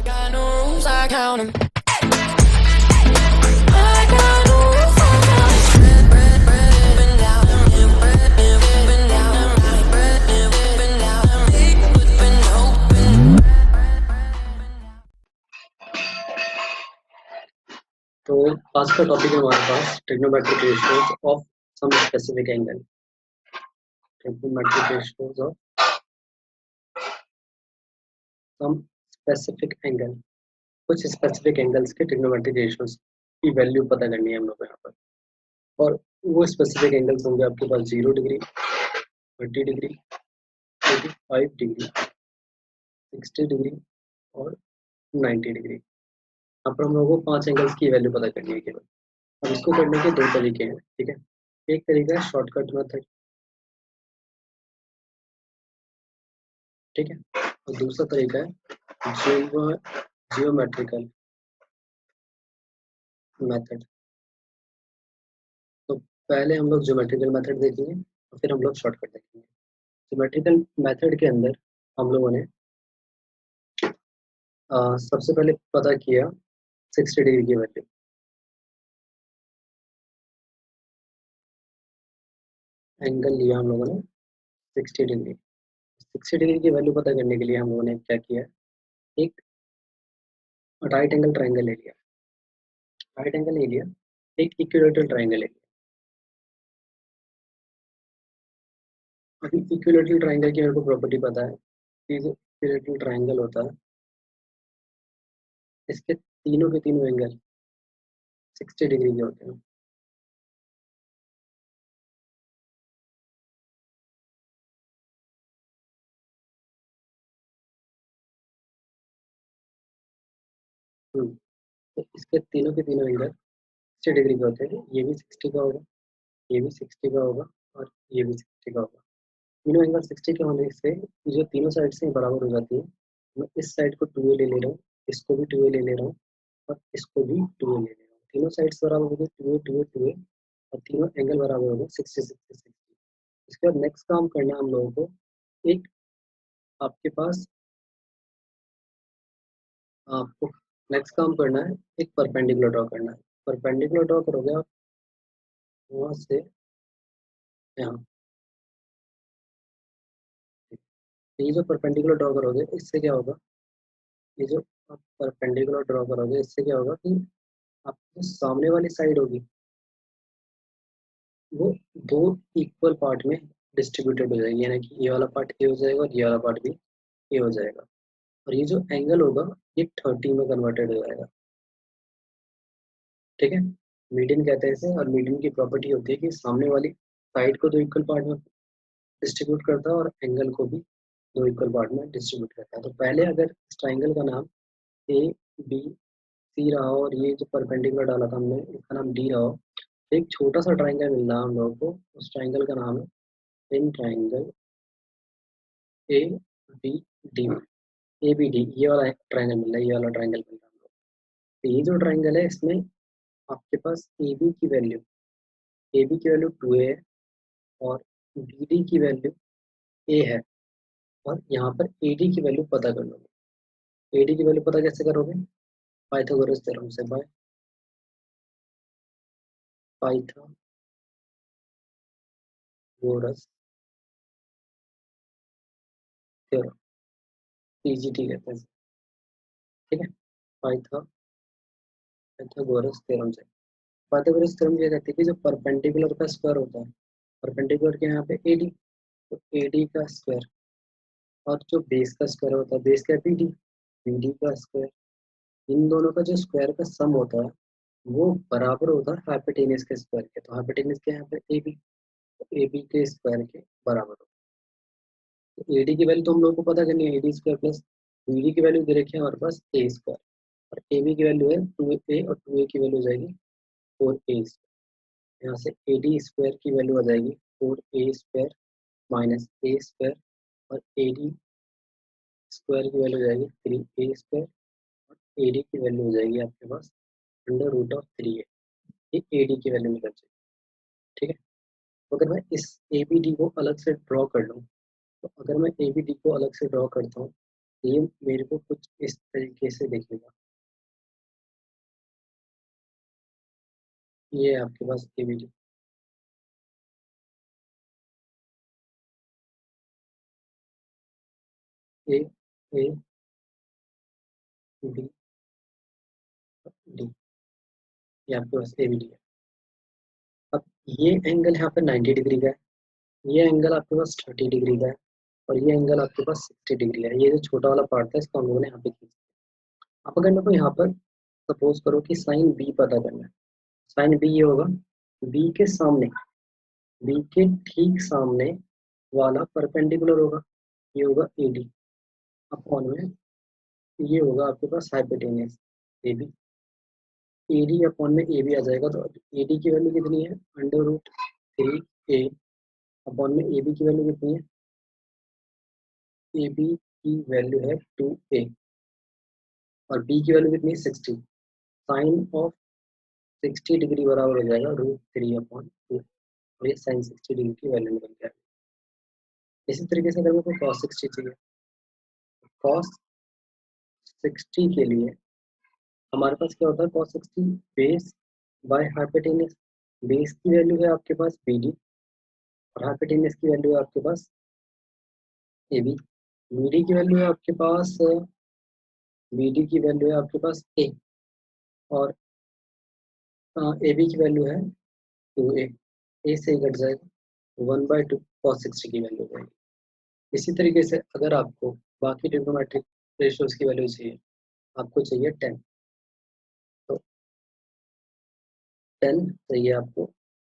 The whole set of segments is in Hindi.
got no rules, I count 'em. I got no rules, I count 'em. Bread up and down, bread up and down, bread up and down, big whipping open. तो आज का टॉपिक है हमारे पास trigonometric ratios of some specific angle. Trigonometric ratios of some specific angle, कुछ स्पेसिफिक एंगल्स के ट्रिग्नोमेट्रिक रेशियोज की वैल्यू पता करनी है हम लोग को यहाँ पर। और वो स्पेसिफिक एंगल्स होंगे आपके पास 0 डिग्री, 30 डिग्री, 45 डिग्री, 60 डिग्री और 90 डिग्री। यहाँ पर हम लोगों को 5 एंगल्स की वैल्यू पता करनी है केवल। अब इसको करने के 2 तरीके हैं, ठीक है। एक तरीका है शॉर्टकट मेथड, ठीक है, और दूसरा तरीका है जियोमेट्रिकल मेथड। तो पहले हम लोग ज्योमेट्रिकल मेथड देखेंगे और फिर हम लोग शॉर्टकट देखेंगे। ज्योमेट्रिकल मेथड के अंदर हम लोगों ने सबसे पहले पता किया 60 डिग्री की वैल्यू। एंगल लिया हम लोगों ने 60 डिग्री। 60 डिग्री की वैल्यू पता करने के लिए हम लोगों ने क्या किया, एक राइट एंगल ट्राइंगल ले लिया। राइट एंगल ले लिया, एक इक्विलेटरल ट्राइंगल ले लिया। अभी इक्विलेटरल ट्राइंगल की मेरे को प्रॉपर्टी पता है कि जो इक्विलेटरल ट्राइंगल होता है इसके तीनों के तीनों एंगल 60 डिग्री के होते हैं। तो इसके तीनों के तीनों एंगल 60 डिग्री के होते हैं। ये भी 60 का होगा, ये भी 60 का होगा और ये भी 60 का होगा। तीनों एंगल 60 के होने से जो तीनों साइड से बराबर हो जाती है। मैं इस साइड को 2a ले रहा हूँ, इसको भी 2a ले रहा हूँ और इसको भी 2a ले रहा हूँ। तीनों साइड से बराबर हो गए 2a 2a 2a और तीनों एंगल बराबर हो गए 60 60 60। इसके बाद नेक्स्ट काम करना है हम लोगों को, एक आपके पास आपको नेक्स्ट काम करना है, एक परपेंडिकुलर ड्रॉ करना है। परपेंडिकुलर ड्रॉ करोगे आप वहां से यहाँ, ये जो परपेंडिकुलर ड्रॉ करोगे इससे क्या होगा, ये जो आप परपेंडिकुलर ड्रॉ करोगे इससे क्या होगा कि आपकी जो सामने वाली साइड होगी वो दो इक्वल पार्ट में डिस्ट्रीब्यूटेड हो जाएगी, यानी कि ये वाला पार्ट ए हो जाएगा और ये वाला पार्ट भी ए हो जाएगा। और ये जो एंगल होगा ये 30 में कन्वर्टेड हो जाएगा, ठीक है। मीडियन कहते हैं इसे, और मीडियन की प्रॉपर्टी होती है कि सामने वाली साइड को दो इक्वल पार्ट में डिस्ट्रीब्यूट करता है और एंगल को भी दो इक्वल पार्ट में डिस्ट्रीब्यूट करता है। तो पहले अगर इस ट्राइंगल का नाम ए बी सी रहा हो और ये जो परपेंडिकुलर डाला था हमने इसका नाम डी रहा हो, तो एक छोटा सा ट्राइंगल मिल रहा है हम लोगों को, उस ट्राइंगल का नाम है in triangle A B D. A B D ये वाला ट्राइंगल मिल रहा है, ये वाला ट्राइंगल मिल रहा है हम लोग। तो ये जो ट्राइंगल है इसमें आपके पास ए बी की वैल्यू 2a है और बी डी की वैल्यू a है। और यहाँ पर ए डी की वैल्यू पता कर लोगे। ए डी की वैल्यू पता कैसे करोगे, पाइथागोरस थ्योरम से। पाइथागोरस थ्योरम, पीजीटी कहते हैं इसे, ठीक है। पाइथागोरस थ्योरम से। पाइथागोरस थ्योरम क्या कहती है कि जो परपेंडिकुलर का स्क्वायर होता है, परपेंडिकुलर के यहाँ पे एडी, तो एडी का स्क्वायर और जो बेस का स्क्वायर होता है, बेस का बीडी, बीडी का स्क्वायर, इन दोनों का जो स्क्वायर का सम होता है वो बराबर होता है हाइपोटेनस के स्क्वायर के। तो हाइपोटेनस के यहाँ पे ए बी, तो ए बी के स्क्वायर के बराबर हो। तो ए डी की वैल्यू तो हम लोग को पता करनी है, A D square plus B D की वैल्यू दे रखी है हमारे पास ए स्क्वायर, और ए बी की वैल्यू है 2a और 2a की वैल्यू हो जाएगी 4a। यहाँ से ए डी स्क्वायर की वैल्यू आ जाएगी 4a स्क्वायर माइनस ए स्क्वायर, और ए डी स्क्वायर की वैल्यू हो जाएगी 3a स्क्वायर, और ए डी की वैल्यू हो जाएगी आपके पास अंडर रूट ऑफ 3a। ये ए डी की वैल्यू निकल जाएगी, ठीक है। तो अगर मैं इस ए बी डी को अलग से ड्रॉ कर लूँ, तो अगर मैं ए बी डी को अलग से ड्रॉ करता हूँ, ये मेरे को कुछ इस तरीके तरीके से देखिएगा, ये है आपके पास ABD, A A B D, ये आपके पास ABD है। अब ये एंगल यहाँ पे 90 डिग्री का है, ये एंगल आपके पास 30 डिग्री का है, और ये एंगल आपके पास 60 डिग्री है। ये जो छोटा वाला पार्ट था इसको हम लोगों ने यहाँ पे खींचा। अब अगर मेरे को यहाँ पर सपोज करो कि साइन बी पता करना है, साइन बी ये होगा बी के सामने, बी के ठीक सामने वाला परपेंडिकुलर होगा, ये होगा AD अपॉन में, ये होगा आपके पास हाइपोटेनियस AB, AD अपॉन में AB आ जाएगा। तो AD की वैल्यू कितनी है, √3A अपॉन में AB की वैल्यू कितनी है, AB की वैल्यू है 2A, और B की वैल्यू कितनी है 60, साइन ऑफ 60 डिग्री बराबर हो जाएगा √3/2, और ये साइन 60 डिग्री की वैल्यू निकल के आएगी। इसी तरीके से अगर मेरे को cos 60 चाहिए, cos 60 के लिए हमारे पास क्या होता है, cos 60 base by hypotenuse, base की वैल्यू है आपके पास BD, और हाइपोटेनियस की वैल्यू है आपके पास AB, BD की वैल्यू है आपके पास, BD की वैल्यू है आपके पास A, और AB की वैल्यू है 2A, A से ही कट जाएगा 1/2 cos 60 की वैल्यू है। इसी तरीके से अगर आपको बाकी ट्रिग्नोमेट्रिक रेशियोज की वैल्यू चाहिए, आपको चाहिए 10, तो 10 चाहिए आपको,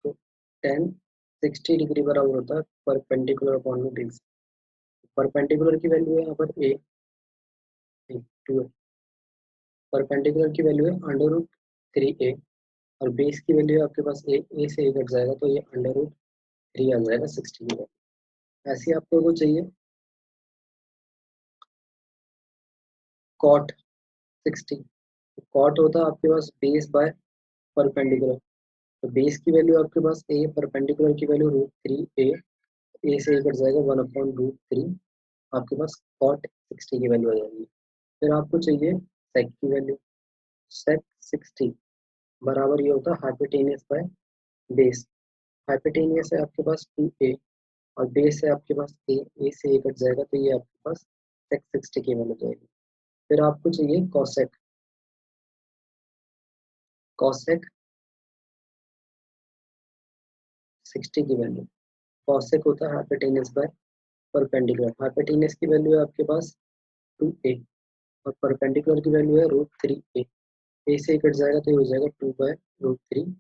तो 10 60 डिग्री बराबर होता है परपेंडिकुलर अपॉन में बेस। परपेंडिकुलर की वैल्यू है यहाँ पर A 2 है, परपेंडिकुलर की वैल्यू है √3A, और बेस की वैल्यू है आपके पास A से ही कट जाएगा, तो ये √3 आ जाएगा 60 की वैल्यू। ऐसे ही आपको वो चाहिए cot 60, cot होता है आपके पास बेस बाय परपेंडिकुलर, तो बेस की वैल्यू आपके पास A, परपेंडिकुलर की वैल्यू √3A, A से ही कट जाएगा 1/√3, आपके पास cot 60 की वैल्यू आ जाएगी। फिर आपको चाहिए sec की वैल्यू, sec 60 बराबर ये होता है हाइपोटेनियस बाय बेस, हाइपोटेनियस है आपके पास 2A, और बेस है आपके पास A से A कट जाएगा, तो ये आपके पास sec 60 की वैल्यू जाएगी। फिर आपको चाहिए cosec, cosec 60 की वैल्यू, cosec होता है हाइपोटेनियस बाय परपेंडिकुलर, हाइपोटेनियस की वैल्यू है आपके पास 2A, और परपेंडिकुलर की वैल्यू है √3A, A से ही कट जाएगा तो ये हो जाएगा 2/√3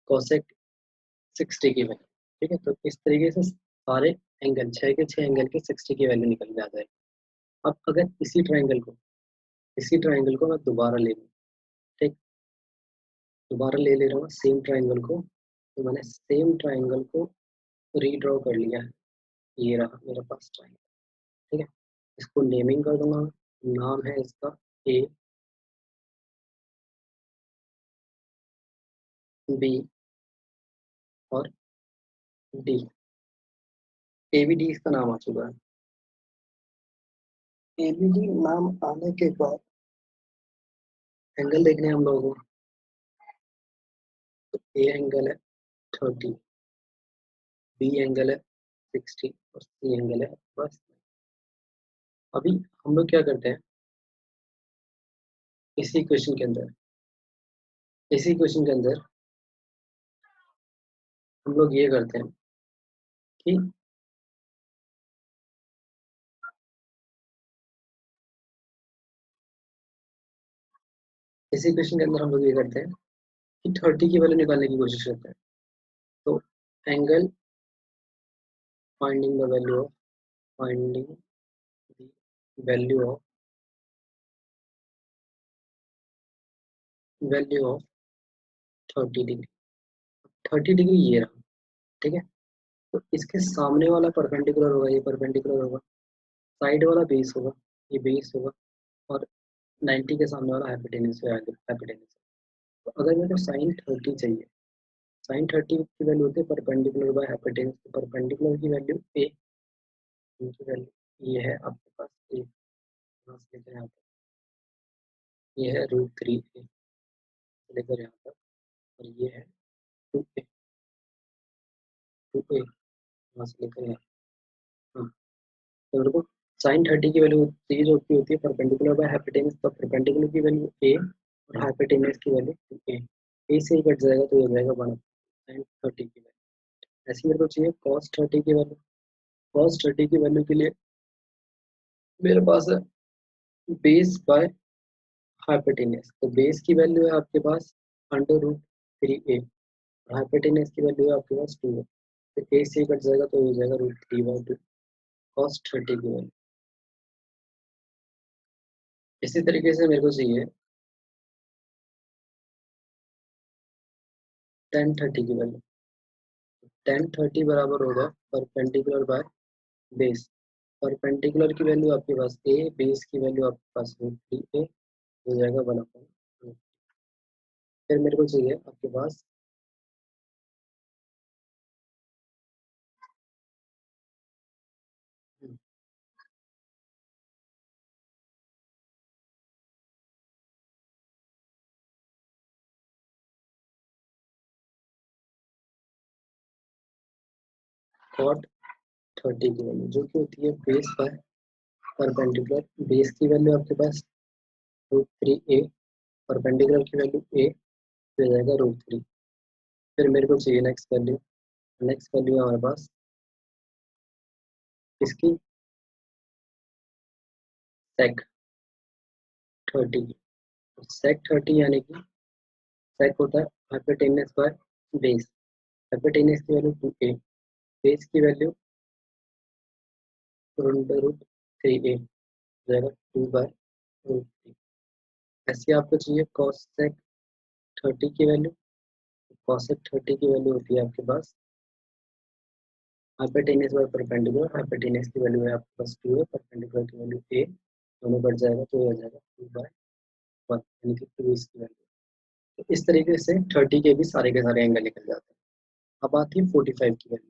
cosec 60 की वैल्यू। ठीक है, तो इस तरीके से सारे एंगल 6 के 6 एंगल के 60 की वैल्यू निकल के आ जाएगी। अब अगर इसी ट्राइंगल को मैं दोबारा ले लूँ, ठीक, दोबारा ले रहा हूँ सेम ट्राइंगल को, तो मैंने सेम ट्राइंगल को रीड्रॉ कर लिया है, ये रहा मेरे पास ट्राइंगल। ठीक है, इसको नेमिंग कर दूंगा, नाम है इसका A, B और D, ABD इसका नाम आ चुका है। ABD नाम आने के बाद एंगल देखने हम लोगों को, तो A एंगल है 30, B एंगल है 60, और C एंगल है बस। अभी हम लोग क्या करते हैं, इसी क्वेश्चन के अंदर इसी क्वेश्चन के अंदर हम लोग ये करते हैं कि इसी क्वेश्चन के अंदर हम लोग ये करते हैं कि 30 की वैल्यू निकालने की कोशिश करते हैं। तो angle finding the finding the value of 30 degree, 30 degree ये रहा। ठीक है, तो इसके सामने वाला परपेंडिकुलर होगा, ये परपेंडिकुलर होगा, साइड वाला बेस होगा, ये बेस होगा, और 90 के सामने वाला हाइपोटेन्यूज है, हाइपोटेन्यूज। तो अगर मेरे को साइन 30 चाहिए, साइन 30 की वैल्यू होती है परपेंडिकुलर बाय हाइपोटेन्यूज, तो परपेंडिकुलर की वैल्यू A, इनकी वैल्यू ये है आपके पास A, यहाँ से लेकर यहाँ तक, ये है √3a लेकर यहाँ तक, और ये है 2a, 2a यहाँ से लेकर यहाँ। हाँ, तो मेरे को साइन 30 की वैल्यू चाहिए जो कि होती है परपेंडिकुलर बाय हाइपोटेनस, तो परपेंडिकुलर की वैल्यू a और हाइपोटेनस की वैल्यू 2a, a से ही कट जाएगा तो ये हो जाएगा 1 साइन 30 की वैल्यू। ऐसे मेरे को चाहिए cos 30 की वैल्यू। cos 30 की वैल्यू के लिए मेरे पास है बेस बाय हाइपोटेनस, तो बेस की वैल्यू है आपके पास √3a, हाइपोटेनस की वैल्यू है आपके पास 2 है, तो a से ही कट जाएगा तो हो जाएगा √3/2 cos 30 की वैल्यू। इसी तरीके से मेरे को चाहिए tan 30 की वैल्यू। tan 30 बराबर होगा परपेंडिकुलर बाय बेस। परपेंडिकुलर की वैल्यू आपके पास a, बेस की वैल्यू आपके पास √3a, हो जाएगा 1/2। फिर मेरे को चाहिए आपके पास cot 30 की वैल्यू जो कि होती है बेस बाय परपेंडिकुलर। बेस की वैल्यू आपके पास √3a, परपेंडिकुलर की वैल्यू a, हो जाएगा √3। फिर मेरे को चाहिए नेक्स्ट वैल्यू। नेक्स्ट वैल्यू है हमारे पास इसकी sec 30 की। sec 30 यानी कि sec होता है हाइपोटेनस बाय बेस। हाइपोटेनस की वैल्यू 2a, बेस की वैल्यू √3a, जाएगा 2/√3। ऐसे आपको चाहिए cosec 30 की वैल्यू। cosec 30 की वैल्यू होती है आपके पास हाइपोटेनस बाय परपेंडिकुलर। हाइपोटेनस की वैल्यू है आपके पास 2 है, परपेंडिकुलर की वैल्यू a, दोनों बढ़ जाएगा तो ये हो जाएगा 2/1 यानी कि 2 इसकी वैल्यू। तो इस तरीके से 30 के भी सारे के सारे एंगल निकल जाते हैं। अब आती है 45 की वैल्यू।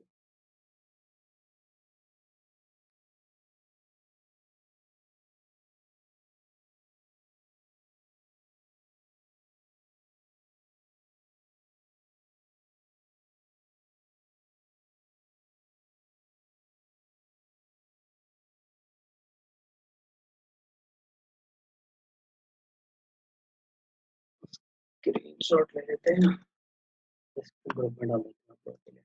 स्क्रीनशॉट ले लेते हैं, इसको ग्रुप में डाल देते हैं आप लोगों के लिए।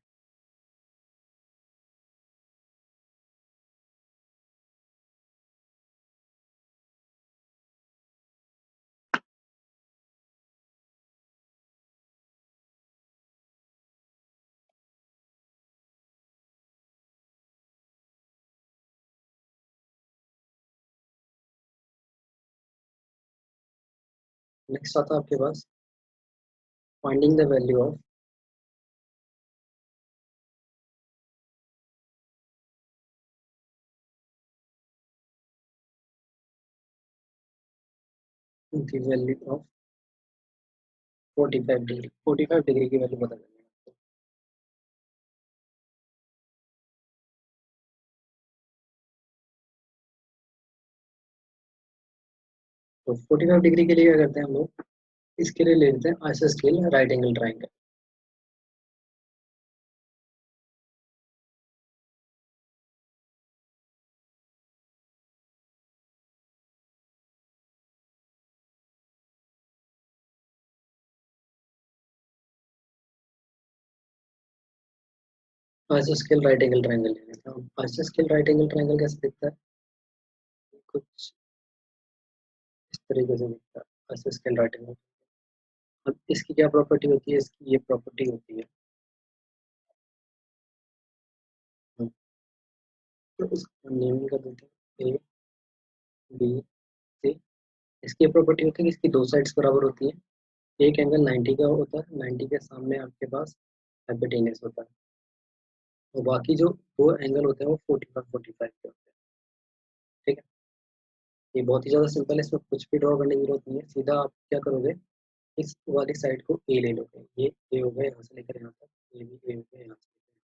नेक्स्ट आता है आपके पास finding the value of the value of 45 degree. 45 degree की वैल्यू बता देंगे आपको। तो 45 डिग्री के लिए क्या करते हैं हम लोग, इसके लिए ले लेते हैं आइसोस्केल right angle triangle. आइसोस्केल right angle triangle ले लेते हैं। आइसोस्केल राइट एंगल ट्राइंगल कैसे दिखता है, कुछ इस तरीके से दिखता है आइसोस्केल राइट एंगल। अब इसकी क्या प्रॉपर्टी होती है, इसकी ये प्रॉपर्टी होती है। हम्म, तो इसका नेम कर देते हैं ए बी सी। इसकी प्रॉपर्टी होती है कि इसकी दो साइड्स बराबर होती है। एक एंगल 90 का होता है, 90 के सामने आपके पास हाइपोटेनस होता है, और बाकी जो दो एंगल होते हैं वो 45 के होते हैं। ठीक है, ये बहुत ही ज़्यादा सिंपल है, इसमें कुछ भी ड्रॉ करने की जरूरत नहीं है। सीधा आप क्या करोगे, इस वाली साइड को ए ले लोगे, ये ए हो गया यहाँ से लेकर यहाँ तक, ये भी ए हो गया यहाँ से लेकर यहाँ।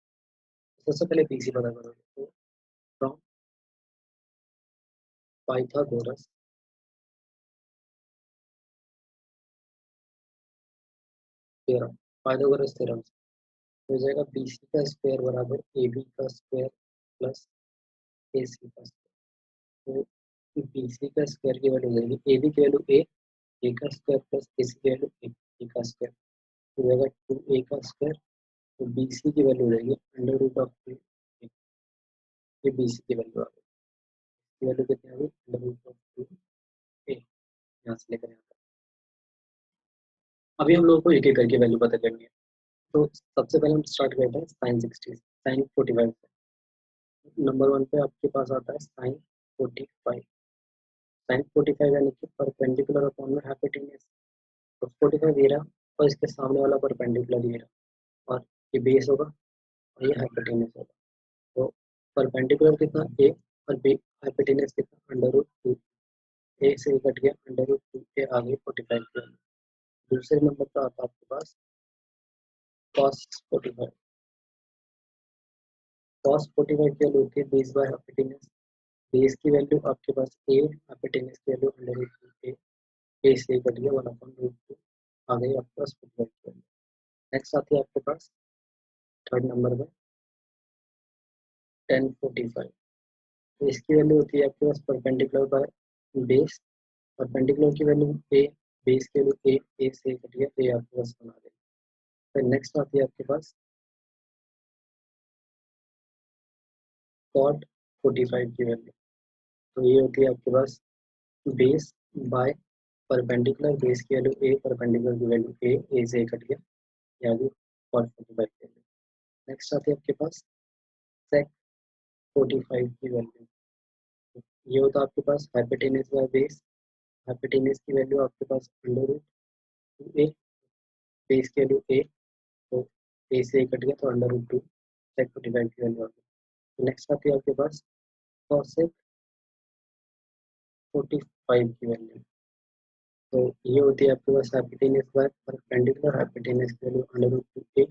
तो सबसे पहले बी सी पता करोगे, तो from Pythagoras theorem, Pythagoras theorem हो जाएगा बी सी का स्क्वायर बराबर ए बी का स्क्वायर प्लस ए सी का स्क्वायर। तो बी सी का स्क्वायर की वैल्यू हो जाएगी ए बी की वैल्यू ए का स्क्वायर प्लस ए सी की वैल्यू ए का स्क्वायर हो जाएगा 2a का स्क्वायर। तो बी सी की वैल्यू हो जाएगी अंडर रूट ऑफ 2, ये बी सी की वैल्यू आ गई। वैल्यू कितनी आ गई अंडर रूट ऑफ 2a, यहाँ से लेकर यहाँ तक। अभी हम लोगों को एक एक करके वैल्यू पता करनी है। तो सबसे पहले हम स्टार्ट करते हैं साइन 45। नंबर वन पे आपके पास आता है साइन 45। साइन 45 यानी कि परपेंडिकुलर अपॉन में हाइपोटेन्यूज। तो 45 ये रहा और इसके सामने वाला परपेंडिकुलर ये रहा और ये बेस होगा और ये हाइपोटेन्यूज होगा। तो परपेंडिकुलर कितना ए और बी, हाइपोटेन्यूज कितना अंडर रूट 2, ए से कट गया अंडर रूट 2 ए आ गई 45 की वैल्यू। दूसरे नंबर पर आता है आपके पास कॉस 45। कॉस 45 की वैल्यू होती है बेस बाय हाइपोटेन्यूज। बेस की वैल्यू आपके पास ए, हाइपोटेन्यूज की वैल्यू अंडर रूट 2 ए से कट गया 1 अपॉन रूट 2 आ गई आपके पास 45 की वैल्यू। नेक्स्ट आती है आपके पास थर्ड नंबर में tan 45। तो इसकी वैल्यू होती है आपके पास परपेंडिकुलर बाय बेस। परपेंडिकुलर की वैल्यू ए, बेस की वैल्यू ए से कट गया तो ये आपके पास बना देगा। फिर नेक्स्ट आती है आपके पास cot 45 की वैल्यू। तो ये होती है आपके पास बेस बाय परपेंडिकुलर, बेस की वैल्यू ए, परपेंडिकुलर की वैल्यू ए से कट गया या भी cot 45 की वैल्यू। नेक्स्ट आती है आपके पास sec 45 की वैल्यू। ये होता है आपके पास हाइपोटेन्यूज बाय बेस। हाइपोटेन्यूज की वैल्यू आपके पास अंडर रूट 2a, बेस की वैल्यू ए, तो ए से कट गया तो अंडर रूट 2 sec 45 की वैल्यू आ गई। नेक्स्ट आती है आपके पास cosec 45 की वैल्यू। तो ये होती है आपके पास हाइपोटेन्यूज बाय परपेंडिकुलर। हाइपोटेन्यूज की value under root 2a,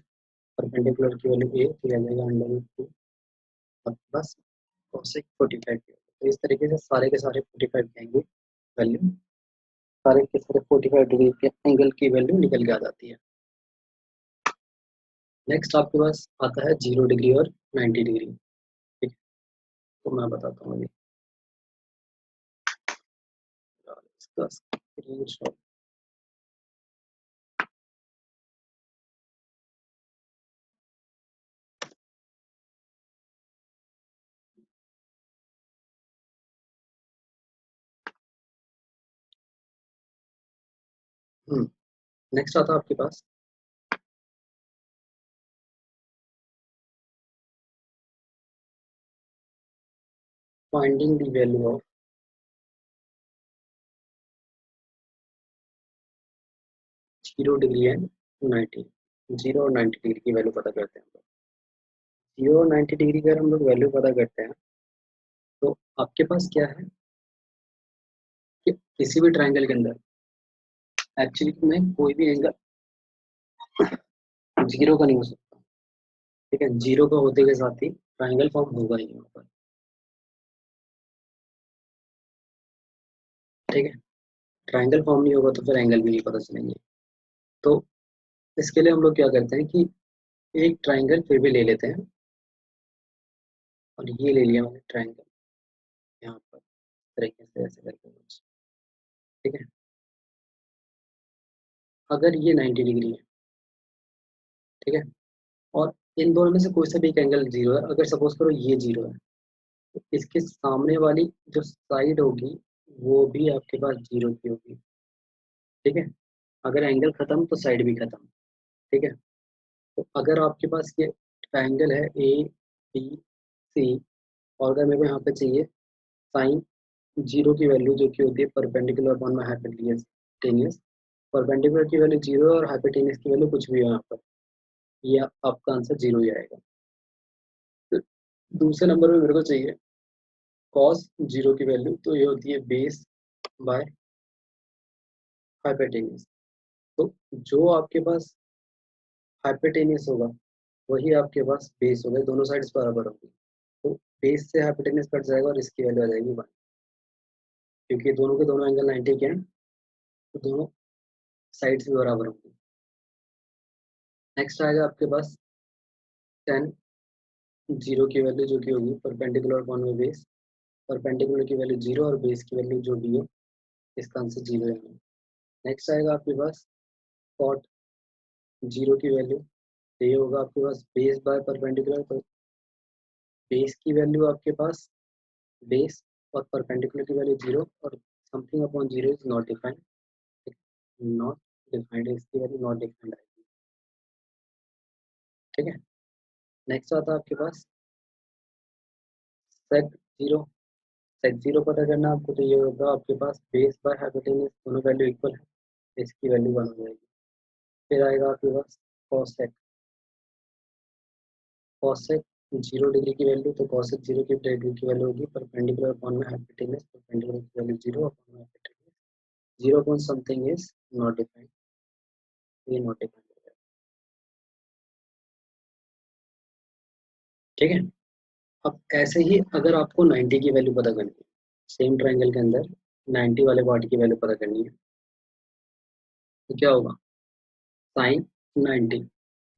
perpendicular की वैल्यू ए, तो आ जाएगा अंडर रूट 2 आपके पास cosec 45 की वैल्यू। तो इस तरीके से सारे के सारे 45 के आएंगे वैल्यू, सारे के सारे 45 डिग्री के एंगल की वैल्यू निकल के आ जाती है। नेक्स्ट आपके पास आता है 0 डिग्री और 90 डिग्री। ठीक है, तो मैं बताता हूँ अभी इसका स्क्रीनशॉट। नेक्स्ट आता है आपके पास finding the value of 0 degree and 90। 0 और 90 डिग्री की वैल्यू पता करते हैं। 0 और 90 डिग्री का हम लोग वैल्यू पता करते हैं तो आपके पास क्या है कि किसी भी ट्राइंगल के अंदर एक्चुअली में कोई भी एंगल 0 का नहीं हो सकता। ठीक है, 0 का होते के साथ ही ट्राइंगल फॉर्म होगा ही यहाँ पर। ठीक है, ट्राइंगल फॉर्म नहीं होगा तो फिर एंगल भी नहीं पता चलेंगे। तो इसके लिए हम लोग क्या करते हैं कि एक ट्राइंगल फिर भी ले लेते हैं और ये ले लिया मैंने ट्राइंगल यहाँ पर तरीके से ऐसे करके कुछ। ठीक है, अगर ये 90 डिग्री है, ठीक है, और इन दोनों में से कोई सा भी एक एंगल 0 है, अगर सपोज करो ये 0 है तो इसके सामने वाली जो साइड होगी वो भी आपके पास 0 की होगी। ठीक है, अगर एंगल खत्म तो साइड भी खत्म। ठीक है, तो अगर आपके पास ये ट्राइंगल है ए बी सी और अगर मेरे को यहाँ पे चाहिए साइन 0 की वैल्यू जो कि होती है परपेंडिकुलर अपॉन में हाइपोटेन्यूज। परपेंडिकुलर की वैल्यू 0 और हाइपोटेन्यूज की वैल्यू कुछ भी है यहाँ पर, ये आपका आंसर 0 ही आएगा। तो दूसरे नंबर में मेरे को चाहिए कॉस 0 की वैल्यू, तो ये होती है बेस बाय हाइपोटेन्यूज। तो जो आपके पास हाइपोटेन्यूज होगा वही आपके पास बेस होगा, दोनों साइड्स बराबर होगी। तो बेस से हाइपोटेन्यूज कट जाएगा और इसकी वैल्यू आ जाएगी 1, क्योंकि दोनों के दोनों एंगल 90 के हैं तो दोनों साइड्स भी बराबर होंगे। नेक्स्ट आएगा आपके पास tan 0 की वैल्यू जो कि होगी परपेंडिकुलर अपॉन में बेस, परपेंडिकुलर की वैल्यू 0 और बेस की वैल्यू जो भी हो इसका आंसर 0 है। नेक्स्ट आएगा आपके पास cot 0 की वैल्यू, तो ये होगा आपके पास बेस बाय परपेंडिकुलर, तो बेस की वैल्यू आपके पास बेस और परपेंडिकुलर की वैल्यू 0 और something upon 0 is not defined, not defined इसकी वैल्यू नॉट डिफाइंड आएगी। ठीक है, नेक्स्ट आता है आपके पास सेट 0। सेट 0 पता करना आपको, तो ये होगा आपके पास बेस बाय हाइपोटेनस दोनों वैल्यू इक्वल है, इसकी वैल्यू 1 हो जाएगी। फिर आएगा आपके पास cosec, cosec 0 डिग्री की वैल्यू, तो cosec 0 की डिग्री की वैल्यू होगी परपेंडिकुलर अपॉन में हाइपोटेनस, परपेंडिकुलर की वैल्यू 0 अपॉन में hypotenuse, 0 upon something is not defined, ये नॉट डिफाइंड हो जाएगा। ठीक है, अब ऐसे ही अगर आपको 90 की वैल्यू पता करनी है, सेम ट्रायंगल के अंदर 90 वाले पार्ट की वैल्यू पता करनी है, तो क्या होगा साइन 90,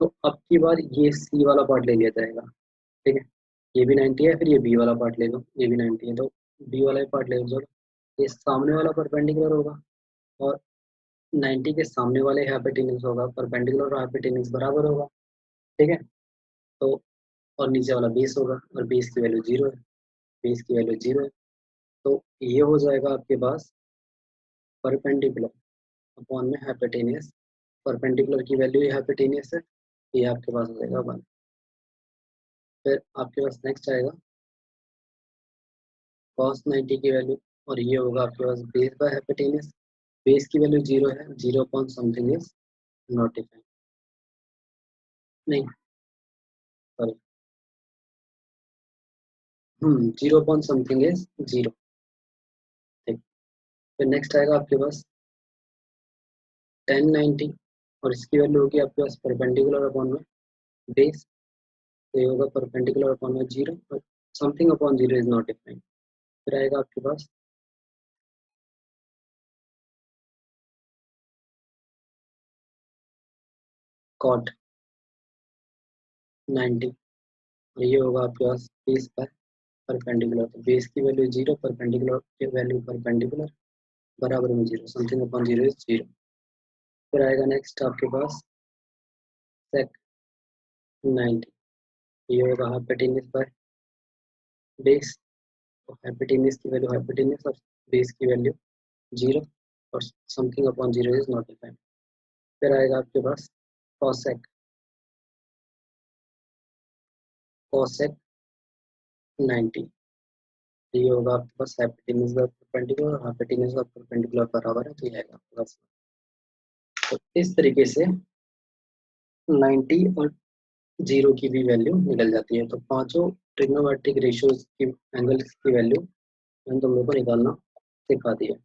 तो अब की बार ये सी वाला पार्ट ले लिया जाएगा। ठीक है, ये भी 90 है, फिर ये बी वाला पार्ट ले लो, ये भी 90 है, तो बी वाला पार्ट ले लो। चलो, ये सामने वाला परपेंडिकुलर होगा और 90 के सामने वाले हाइपोटेन्यूज होगा, परपेंडिकुलर और हाइपोटेन्यूज बराबर होगा। ठीक है, तो और नीचे वाला बेस होगा और बेस की वैल्यू 0 है, बेस की वैल्यू 0 है, तो ये हो जाएगा आपके पास परपेंडिकुलर अपॉन में हाइपोटेन्यूज, परपेंडिकुलर की वैल्यू ये हाइपोटेन्यूज है, ये आपके पास हो जाएगा 1। फिर आपके पास नेक्स्ट आएगा cos 90 की वैल्यू, और ये होगा आपके पास बेस बाय हाइपोटेनस, बेस की वैल्यू 0 है, 0 upon something is not defined, नहीं सॉरी 0 अपॉन समथिंग इज 0। ठीक, फिर नेक्स्ट आएगा आपके पास tan 90, और इसकी वैल्यू होगी आपके पास परपेंडिकुलर अपॉन में बेस, तो ये होगा परपेंडिकुलर अपॉन में 0 और something upon 0 is not defined. फिर आएगा आपके पास cot 90, और ये होगा आपके पास बेस बाय परपेंडिकुलर, तो बेस की वैल्यू 0, परपेंडिकुलर की वैल्यू परपेंडिकुलर बराबर में 0, समथिंग अपॉन 0 इज 0। फिर आएगा नेक्स्ट आपके पास sec 90, ये होगा हाइपोटेनस बाय बेस, तो हाइपोटेनस की वैल्यू हाइपोटेनस और बेस की वैल्यू 0 और something upon 0 is not defined. फिर आएगा आपके पास cosec, cosec 90, ये होगा आपके पास हाइपोटेनस का परपेंडिकुलर और हाइपोटेनस का परपेंडिकुलर बराबर है, तो ये आएगा आपके पास। तो इस तरीके से 90 और 0 की भी वैल्यू निकल जाती है। तो पांचों ट्रिग्नोमेट्रिक रेशियोज की एंगल्स की वैल्यू मैंने तुम लोग को निकालना सिखा दिया।